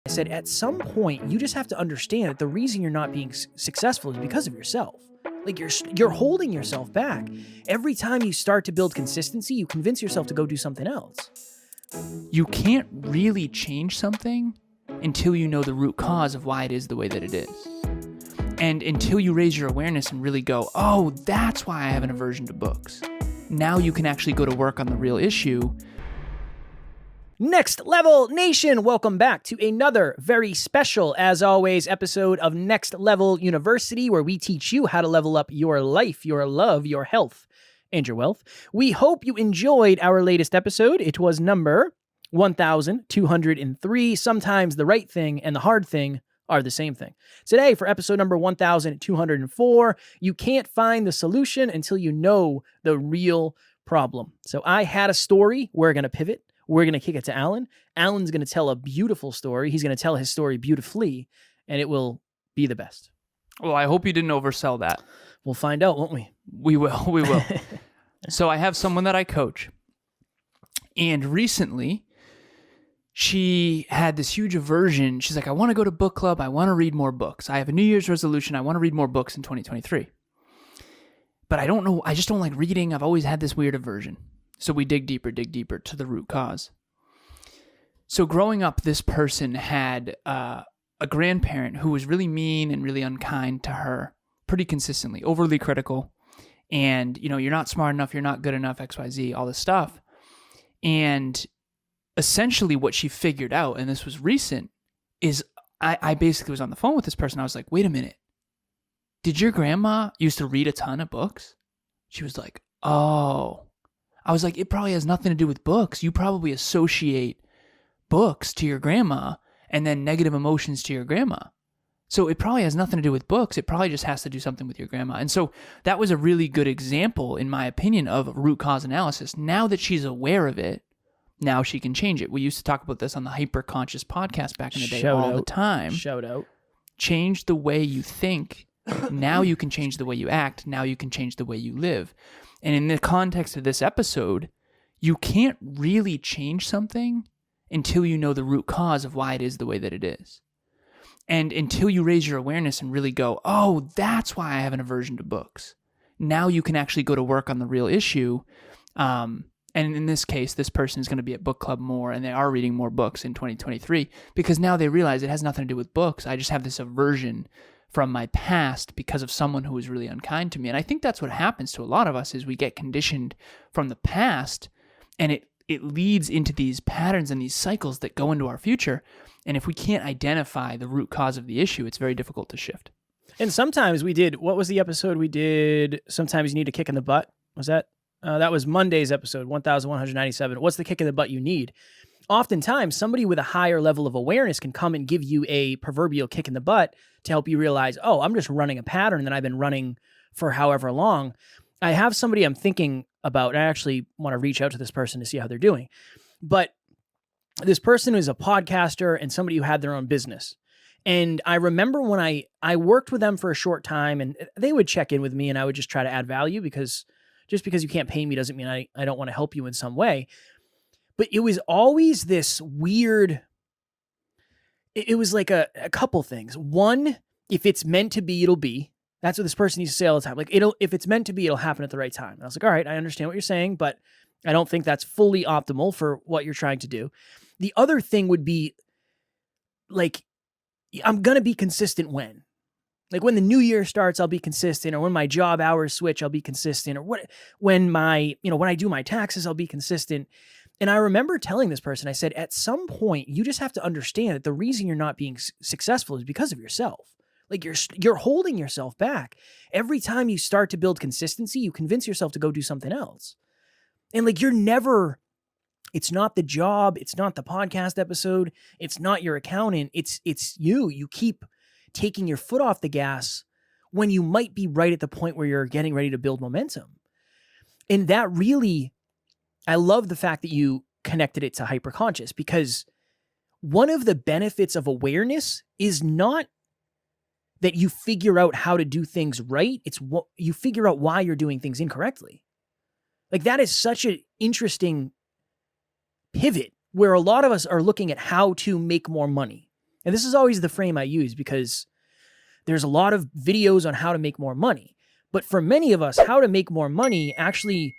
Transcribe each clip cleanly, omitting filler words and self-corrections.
I said, at some point, you just have to understand that the reason you're not being successful is because of yourself. Like you're holding yourself back. Every time you start to build consistency, you convince yourself to go do something else. You can't really change something until you know the root cause of why it is the way that it is. And until you raise your awareness and really go, oh, that's why I have an aversion to books. Now you can actually go to work on the real issue. Next Level Nation, welcome back to another very special, as always, episode of Next Level University, where we teach you how to level up your life, your love, your health, and your wealth. We hope you enjoyed our latest episode. It was number 1203. Sometimes the right thing and the hard thing are the same thing. Today, for episode number 1204, you can't find the solution until you know the real problem. So I had a story. We're going to pivot. We're going to kick it to Alan. Alan's going to tell a beautiful story. He's going to tell his story beautifully, and it will be the best. Well, I hope you didn't oversell that. We'll find out, won't we? We will. So I have someone that I coach, and recently she had this huge aversion. She's like, I want to go to book club. I want to read more books. I have a New Year's resolution. I want to read more books in 2023. But I don't know. I just don't like reading. I've always had this weird aversion. So we dig deeper to the root cause. So growing up, this person had a grandparent who was really mean and really unkind to her pretty consistently, overly critical. And, you're not smart enough, you're not good enough, XYZ, all this stuff. And essentially what she figured out, and this was recent, is I basically was on the phone with this person. I was like, wait a minute. Did your grandma used to read a ton of books? She was like, oh. I was like, it probably has nothing to do with books. You probably associate books to your grandma and then negative emotions to your grandma. So it probably has nothing to do with books. It probably just has to do something with your grandma. And so that was a really good example, in my opinion, of root cause analysis. Now that she's aware of it, now she can change it. We used to talk about this on the Hyper Conscious podcast back in the day the time. Shout out. Change the way you think. Now you can change the way you act. Now you can change the way you live. And in the context of this episode, you can't really change something until you know the root cause of why it is the way that it is. And until you raise your awareness and really go, oh, that's why I have an aversion to books. Now you can actually go to work on the real issue. And in this case, this person is going to be at book club more, and they are reading more books in 2023 because now they realize it has nothing to do with books. I just have this aversion from my past because of someone who was really unkind to me. And I think that's what happens to a lot of us is we get conditioned from the past, and it leads into these patterns and these cycles that go into our future. And if we can't identify the root cause of the issue, it's very difficult to shift. And sometimes what was the episode we did? Sometimes you need a kick in the butt. Was that? That was Monday's episode, 1197. What's the kick in the butt you need? Oftentimes, somebody with a higher level of awareness can come and give you a proverbial kick in the butt to help you realize, oh, I'm just running a pattern that I've been running for however long. I have somebody I'm thinking about, and I actually want to reach out to this person to see how they're doing. But this person is a podcaster and somebody who had their own business. And I remember when I worked with them for a short time, and they would check in with me, and I would just try to add value, because just because you can't pay me doesn't mean I don't want to help you in some way. But it was always this weird, it was like a couple things. One, if it's meant to be, it'll be. That's what this person needs to say all the time. Like, if it's meant to be, it'll happen at the right time. And I was like, all right, I understand what you're saying, but I don't think that's fully optimal for what you're trying to do. The other thing would be, like, I'm going to be consistent when? Like, when the new year starts, I'll be consistent, or when my job hours switch, I'll be consistent, or when I do my taxes, I'll be consistent. And I remember telling this person, I said, at some point, you just have to understand that the reason you're not being successful is because of yourself. Like, you're holding yourself back. Every time you start to build consistency, you convince yourself to go do something else. And like, it's not the job, it's not the podcast episode, it's not your accountant, it's you. You keep taking your foot off the gas when you might be right at the point where you're getting ready to build momentum. And that really, I love the fact that you connected it to hyperconscious, because one of the benefits of awareness is not that you figure out how to do things right. It's what you figure out why you're doing things incorrectly. Like, that is such an interesting pivot, where a lot of us are looking at how to make more money. And this is always the frame I use because there's a lot of videos on how to make more money. But for many of us, how to make more money actually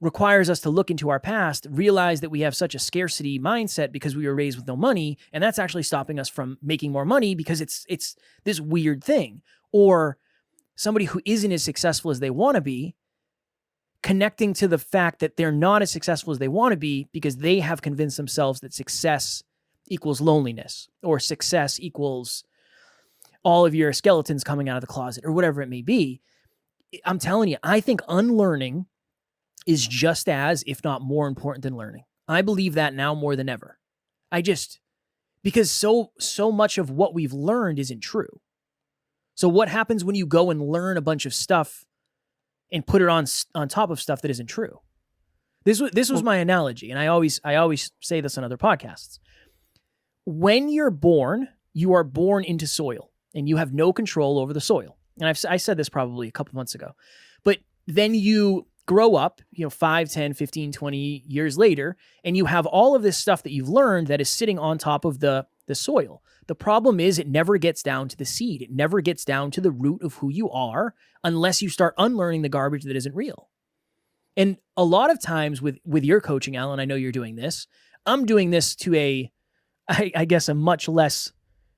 requires us to look into our past, realize that we have such a scarcity mindset because we were raised with no money, and that's actually stopping us from making more money because it's this weird thing. Or somebody who isn't as successful as they want to be, connecting to the fact that they're not as successful as they want to be because they have convinced themselves that success equals loneliness, or success equals all of your skeletons coming out of the closet, or whatever it may be. I'm telling you, I think unlearning is just as, if not more important than learning. I believe that now more than ever. Because so much of what we've learned isn't true. So what happens when you go and learn a bunch of stuff and put it on top of stuff that isn't true? This was my analogy, and I always say this on other podcasts. When you're born, you are born into soil, and you have no control over the soil. And I said this probably a couple months ago. But then you grow up, 5, 10, 15, 20 years later, and you have all of this stuff that you've learned that is sitting on top of the soil. The problem is it never gets down to the seed. It never gets down to the root of who you are unless you start unlearning the garbage that isn't real. And a lot of times with your coaching, Alan, I know you're doing this. I'm doing this to I guess a much less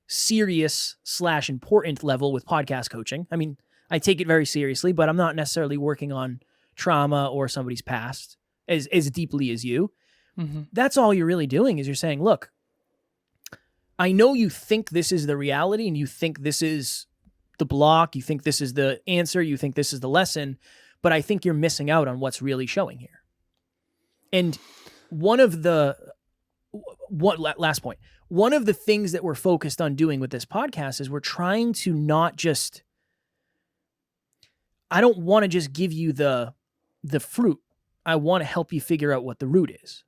serious / important level with podcast coaching. I mean, I take it very seriously, but I'm not necessarily working on trauma or somebody's past as deeply as you. Mm-hmm. That's all you're really doing is you're saying, look, I know you think this is the reality and you think this is the block, you think this is the answer, you think this is the lesson, but I think you're missing out on what's really showing here. And last point, one of the things that we're focused on doing with this podcast is we're trying to not just, I don't want to just give you the fruit. I want to help you figure out what the root is.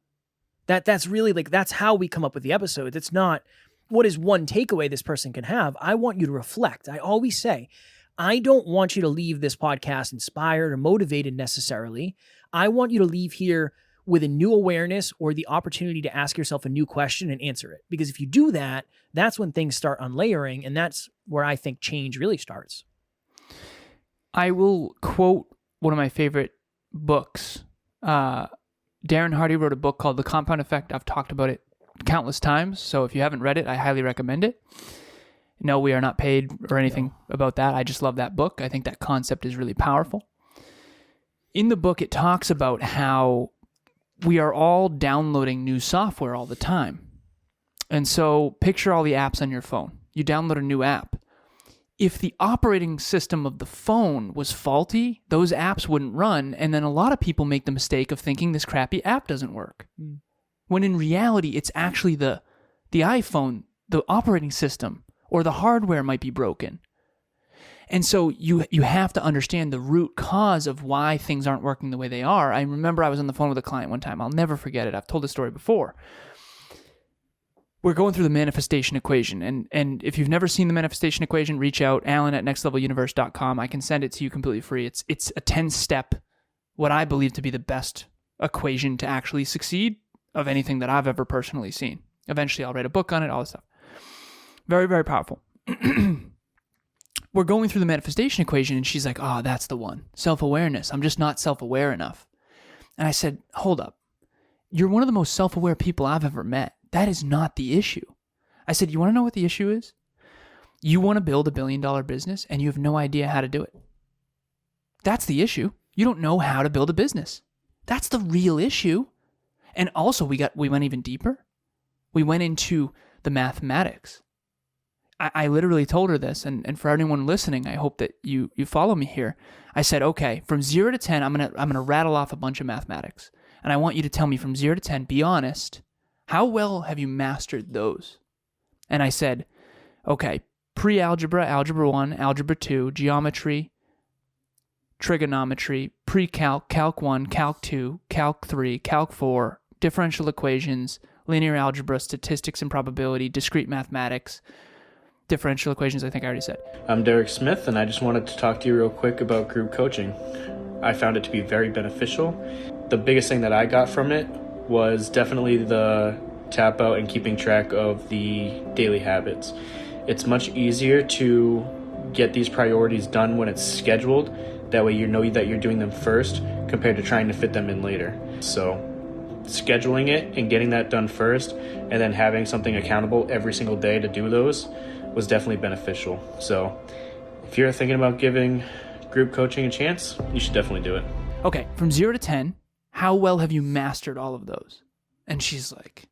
That's really that's how we come up with the episodes. It's not what is one takeaway this person can have. I want you to reflect. I always say, I don't want you to leave this podcast inspired or motivated necessarily. I want you to leave here with a new awareness or the opportunity to ask yourself a new question and answer it. Because if you do that, that's when things start unlayering, and that's where I think change really starts. I will quote one of my favorite books. Darren Hardy wrote a book called The Compound Effect. I've talked about it countless times, so if you haven't read it, I highly recommend it. No, we are not paid or anything about that. I just love that book. I think that concept is really powerful. In the book, it talks about how we are all downloading new software all the time. And so picture all the apps on your phone. You download a new app. If the operating system of the phone was faulty, those apps wouldn't run, and then a lot of people make the mistake of thinking this crappy app doesn't work. When in reality, it's actually the iPhone, the operating system, or the hardware might be broken. And so you have to understand the root cause of why things aren't working the way they are. I remember I was on the phone with a client one time. I'll never forget it. I've told this story before. We're going through the manifestation equation. And if you've never seen the manifestation equation, reach out, alan@nextleveluniverse.com. I can send it to you completely free. It's a 10-step, what I believe to be the best equation to actually succeed of anything that I've ever personally seen. Eventually, I'll write a book on it, all this stuff. Very, very powerful. We're going through the manifestation equation, and she's like, oh, that's the one. Self-awareness. I'm just not self-aware enough. And I said, hold up. You're one of the most self-aware people I've ever met. That is not the issue. I said, you want to know what the issue is? You want to build $1 billion business, and you have no idea how to do it. That's the issue. You don't know how to build a business. That's the real issue. And also, we went even deeper. We went into the mathematics. I literally told her this, and for anyone listening, I hope that you follow me here. I said, okay, from 0 to 10, I'm gonna rattle off a bunch of mathematics, and I want you to tell me from 0 to 10, be honest, how well have you mastered those? And I said, okay, pre-algebra, algebra 1, algebra 2, geometry, trigonometry, pre-calc, calc 1, calc 2, calc 3, calc 4, differential equations, linear algebra, statistics and probability, discrete mathematics, differential equations, I think I already said. I'm Derek Smith, and I just wanted to talk to you real quick about group coaching. I found it to be very beneficial. The biggest thing that I got from it was definitely the tap out and keeping track of the daily habits. It's much easier to get these priorities done when it's scheduled. That way you know that you're doing them first compared to trying to fit them in later. So scheduling it and getting that done first, and then having something accountable every single day to do those was definitely beneficial. So if you're thinking about giving group coaching a chance, you should definitely do it. Okay, from 0 to 10, how well have you mastered all of those? And she's like,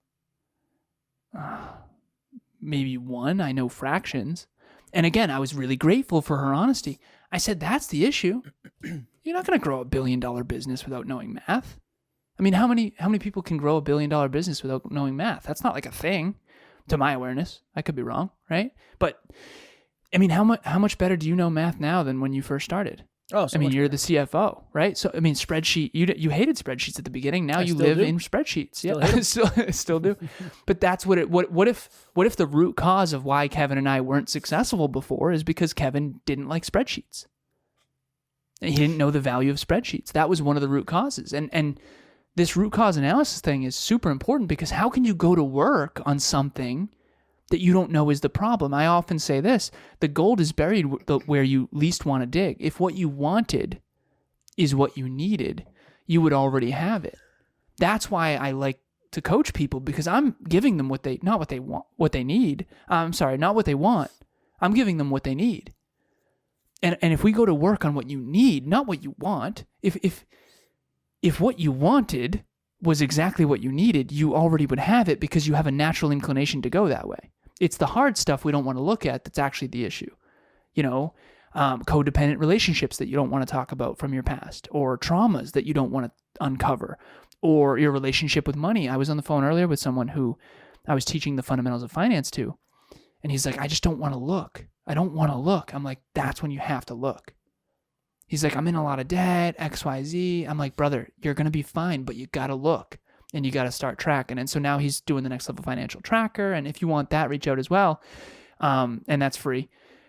maybe 1. I know fractions. And again, I was really grateful for her honesty. I said, that's the issue. You're not going to grow a $1 billion business without knowing math. I mean, how many people can grow a $1 billion business without knowing math? That's not like a thing to my awareness. I could be wrong, right? But I mean, how much better do you know math now than when you first started? Oh, so I mean, much you're better. the CFO, right? So I mean, spreadsheet. You hated spreadsheets at the beginning. Now you still live do. in spreadsheets. Still Yeah, hate still do. But that's what if the root cause of why Kevin and I weren't successful before is because Kevin didn't like spreadsheets. He didn't know the value of spreadsheets. That was one of the root causes. And this root cause analysis thing is super important, because how can you go to work on something that you don't know is the problem? I often say this: the gold is buried where you least want to dig. If what you wanted is what you needed, you would already have it. That's why I like to coach people, because I'm giving them not what they want. I'm giving them what they need. And if we go to work on what you need, not what you want, if what you wanted was exactly what you needed, you already would have it, because you have a natural inclination to go that way. It's the hard stuff we don't want to look at that's actually the issue. Codependent relationships that you don't want to talk about from your past, or traumas that you don't want to uncover, or your relationship with money. I was on the phone earlier with someone who I was teaching the fundamentals of finance to, and he's like, I just don't want to look. I don't want to look. I'm like, that's when you have to look. He's like, I'm in a lot of debt, XYZ. I'm like, brother, you're going to be fine, but you got to look and you got to start tracking. And so now he's doing the Next Level Financial Tracker. And if you want that, reach out as well. And that's free.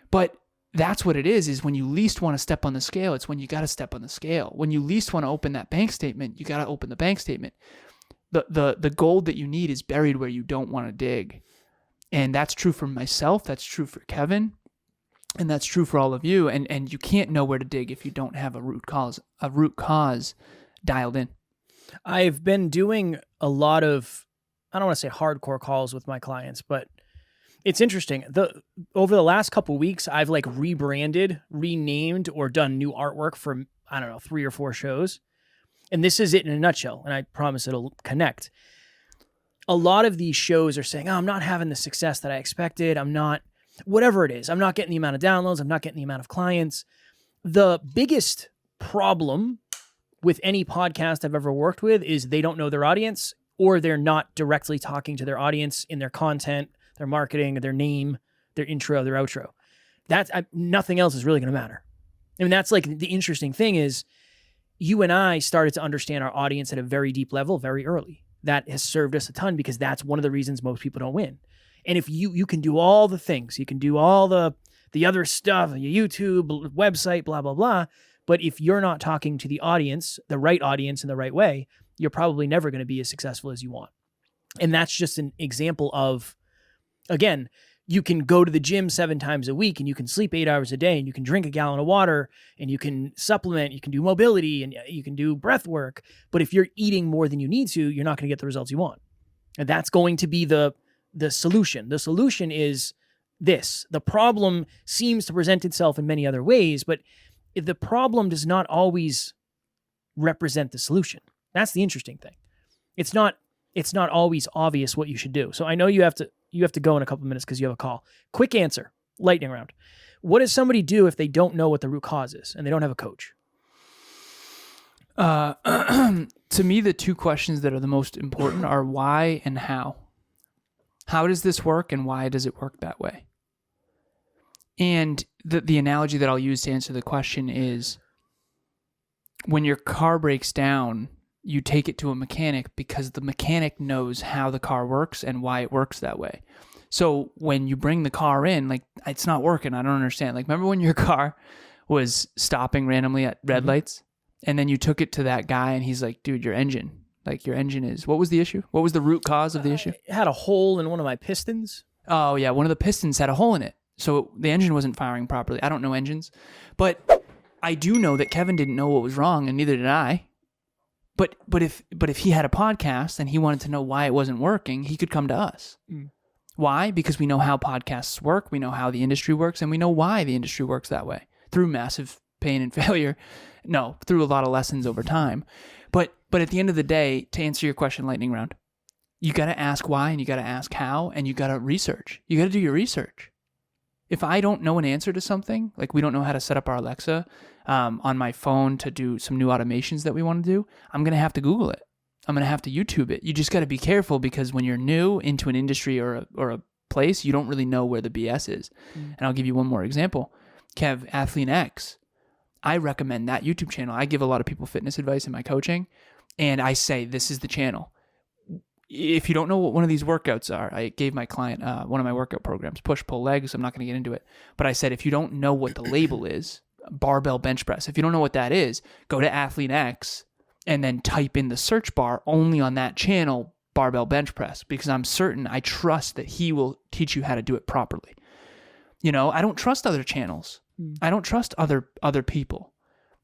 But that's what it is when you least want to step on the scale, it's when you got to step on the scale. When you least want to open that bank statement, you got to open the bank statement. The gold that you need is buried where you don't want to dig. And that's true for myself. That's true for Kevin. And that's true for all of you. And you can't know where to dig if you don't have a root cause dialed in. I've been doing a lot of, I don't want to say hardcore calls with my clients, but it's interesting. Over the last couple of weeks, I've like rebranded, renamed, or done new artwork for, 3 or 4 shows. And this is it in a nutshell. And I promise it'll connect. A lot of these shows are saying, I'm not having the success that I expected. I'm not, whatever it is. I'm not getting the amount of downloads. I'm not getting the amount of clients. The biggest problem with any podcast I've ever worked with is they don't know their audience, or they're not directly talking to their audience in their content, their marketing, their name, their intro, their outro. Nothing else is really going to matter. I mean, that's like the interesting thing is you and I started to understand our audience at a very deep level very early. That has served us a ton, because that's one of the reasons most people don't win. And if you can do all the things, you can do all the other stuff, your YouTube, website, blah, blah, blah. But if you're not talking to the audience, the right audience in the right way, you're probably never going to be as successful as you want. And that's just an example of, again, you can go to the gym 7 times a week and you can sleep 8 hours a day and you can drink a gallon of water and you can supplement, you can do mobility and you can do breath work. But if you're eating more than you need to, you're not going to get the results you want. And that's going to be the solution. The solution is this. The problem seems to present itself in many other ways, but the problem does not always represent the solution. That's the interesting thing. It's not always obvious what you should do. So I know you have to go in a couple minutes because you have a call. Quick answer, lightning round. What does somebody do if they don't know what the root cause is and they don't have a coach? To me, the 2 questions that are the most important are why and how. How does this work and why does it work that way? And the analogy that I'll use to answer the question is, when your car breaks down, you take it to a mechanic because the mechanic knows how the car works and why it works that way. So when you bring the car in, like, it's not working, I don't understand. Like, remember when your car was stopping randomly at red lights? And then you took it to that guy and he's like, dude, your engine, Like your engine is, what was the issue? What was the root cause of the issue? It had a hole in one of my pistons. Oh yeah, one of the pistons had a hole in it. So the engine wasn't firing properly. I don't know engines, but I do know that Kevin didn't know what was wrong, and neither did I. But if he had a podcast and he wanted to know why it wasn't working, he could come to us. Why? Because we know how podcasts work, we know how the industry works, and we know why the industry works that way. Through massive pain and failure. No, through a lot of lessons over time. But at the end of the day, to answer your question, lightning round, you got to ask why, and you got to ask how, and you got to research. You got to do your research. If I don't know an answer to something, like we don't know how to set up our Alexa on my phone to do some new automations that we want to do, I'm going to have to Google it. I'm going to have to YouTube it. You just got to be careful, because when you're new into an industry or a place, you don't really know where the BS is. And I'll give you one more example. Kev, Athlete X. I recommend that YouTube channel. I give a lot of people fitness advice in my coaching, and I say, this is the channel. If you don't know what one of these workouts are, I gave my client one of my workout programs, push, pull, legs. I'm not going to get into it. But I said, if you don't know what the label is, barbell bench press, if you don't know what that is, go to Athlete X and then type in the search bar only on that channel, barbell bench press, because I'm certain, I trust that he will teach you how to do it properly. You know, I don't trust other channels. I don't trust other people,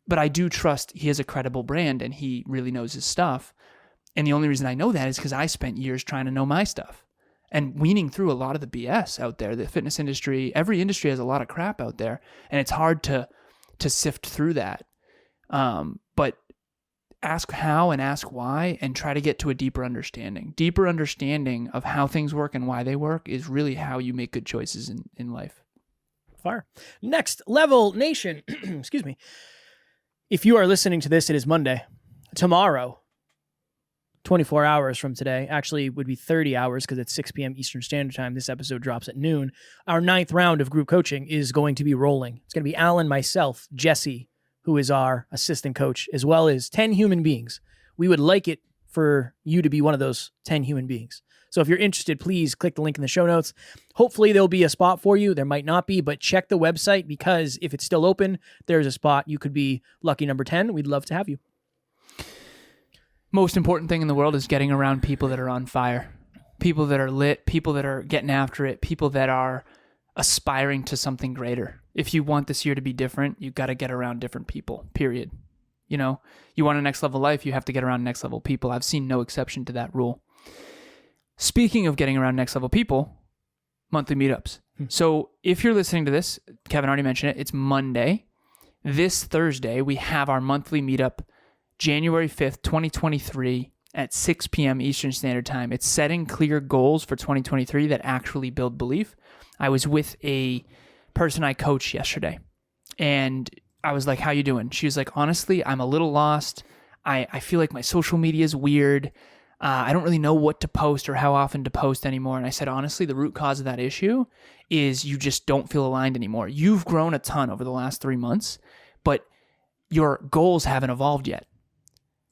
but I do trust he has a credible brand and he really knows his stuff. And the only reason I know that is because I spent years trying to know my stuff and weaning through a lot of the BS out there. The fitness industry, every industry has a lot of crap out there, and it's hard to sift through that. But ask how and ask why, and try to get to a deeper understanding. Deeper understanding of how things work and why they work is really how you make good choices in life. Fire. Next level nation. Excuse me. If you are listening to this, it is Monday. Tomorrow, 24 hours from today, actually would be 30 hours because it's 6 p.m. Eastern Standard Time. This episode drops at noon. Our 9th round of group coaching is going to be rolling. It's going to be Alan, myself, Jesse, who is our assistant coach, as well as 10 human beings. We would like it for you to be one of those 10 human beings. So if you're interested, please click the link in the show notes. Hopefully there'll be a spot for you. There might not be, but check the website, because if it's still open, there's a spot. You could be lucky number 10. We'd love to have you. Most important thing in the world is getting around people that are on fire, people that are lit, people that are getting after it, people that are aspiring to something greater. If you want this year to be different, you got to get around different people, period. You know, you want a next level life, you have to get around next level people. I've seen no exception to that rule. Speaking of getting around next level people, monthly meetups. So if you're listening to this, Kevin already mentioned it, it's Monday. This Thursday, we have our monthly meetup, January 5th, 2023 at 6 p.m. Eastern Standard Time. It's setting clear goals for 2023 that actually build belief. I was with a person I coached yesterday, and I was like, how you doing? She was like, honestly, I'm a little lost. I feel like my social media is weird. I don't really know what to post or how often to post anymore. And I said, honestly, the root cause of that issue is you just don't feel aligned anymore. You've grown a ton over the last 3 months, but your goals haven't evolved yet.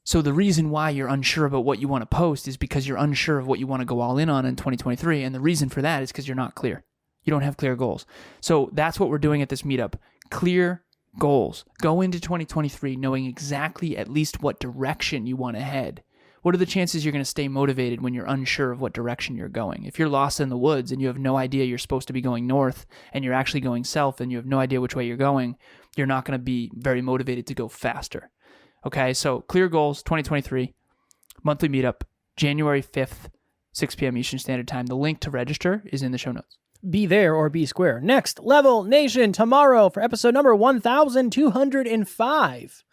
So the reason why you're unsure about what you want to post is because you're unsure of what you want to go all in on in 2023. And the reason for that is because you're not clear. You don't have clear goals. So that's what we're doing at this meetup. Clear goals. Go into 2023 knowing exactly at least what direction you want to head. What are the chances you're going to stay motivated when you're unsure of what direction you're going? If you're lost in the woods and you have no idea you're supposed to be going north and you're actually going south and you have no idea which way you're going, you're not going to be very motivated to go faster. Okay, so clear goals, 2023, monthly meetup, January 5th, 6 p.m. Eastern Standard Time. The link to register is in the show notes. Be there or be square. Next level nation tomorrow for episode number 1205.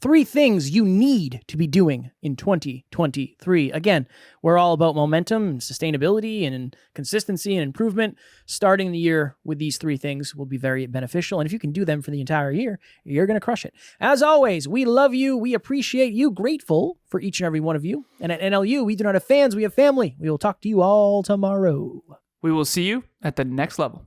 3 things you need to be doing in 2023. Again, we're all about momentum and sustainability and consistency and improvement. Starting the year with these 3 things will be very beneficial. And if you can do them for the entire year, you're going to crush it. As always, we love you. We appreciate you. Grateful for each and every one of you. And at NLU, we do not have fans. We have family. We will talk to you all tomorrow. We will see you at the next level.